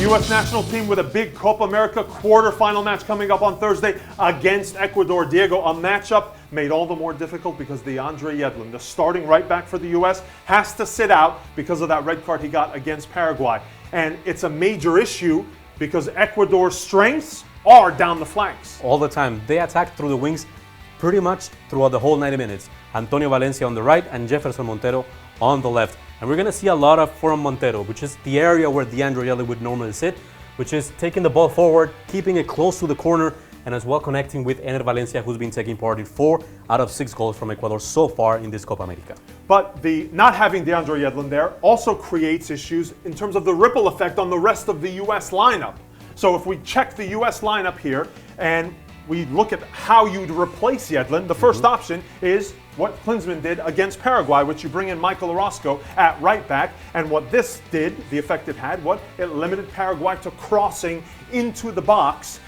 U.S. national team with a big Copa America quarterfinal match coming up on Thursday against Ecuador. Diego, a matchup made all the more difficult because DeAndre Yedlin, the starting right back for the U.S., has to sit out because of that red card he got against Paraguay. And it's a major issue because Ecuador's strengths are down the flanks. All the time. They attack through the wings pretty much throughout the whole 90 minutes. Antonio Valencia on the right and Jefferson Montero on the left. And we're going to see a lot of from Montero, which is the area where DeAndre Yedlin would normally sit, which is taking the ball forward, keeping it close to the corner, and as well connecting with Ener Valencia, who's been taking part in 4 out of 6 goals from Ecuador so far in this Copa America. But the not having DeAndre Yedlin there also creates issues in terms of the ripple effect on the rest of the U.S. lineup. So if we check the U.S. lineup here and we look at how you'd replace Yedlin, the first option is what Klinsmann did against Paraguay, which you bring in Michael Orozco at right back. And what this did, the effect it had, it limited Paraguay to crossing into the box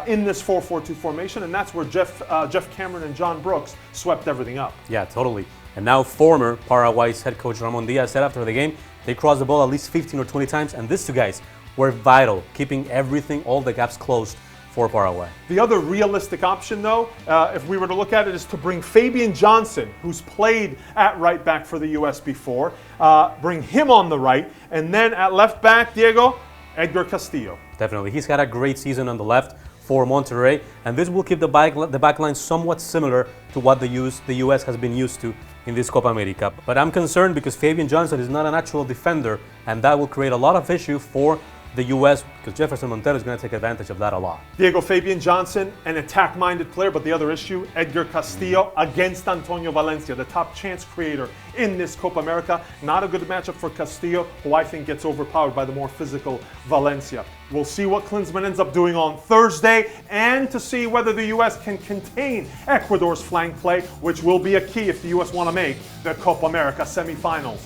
in this 4-4-2 formation. And that's where Jeff Cameron and John Brooks swept everything up. Yeah, totally. And now former Paraguay's head coach Ramon Diaz said after the game, they crossed the ball at least 15 or 20 times. And these two guys were vital, keeping everything, all the gaps closed for Paraguay. The other realistic option, though, if we were to look at it, is to bring Fabian Johnson, who's played at right back for the U.S. before, bring him on the right, and then at left back, Diego, Edgar Castillo. Definitely. He's had a great season on the left for Monterrey, and this will keep the back line somewhat similar to what the U.S. has been used to in this Copa America. But I'm concerned because Fabian Johnson is not a natural defender, and that will create a lot of issue for the U.S. because Jefferson Montero is going to take advantage of that a lot. Diego, Fabian Johnson, an attack-minded player, but the other issue, Edgar Castillo against Antonio Valencia, the top chance creator in this Copa America. Not a good matchup for Castillo, who I think gets overpowered by the more physical Valencia. We'll see what Klinsmann ends up doing on Thursday and to see whether the U.S. can contain Ecuador's flank play, which will be a key if the U.S. want to make the Copa America semifinals.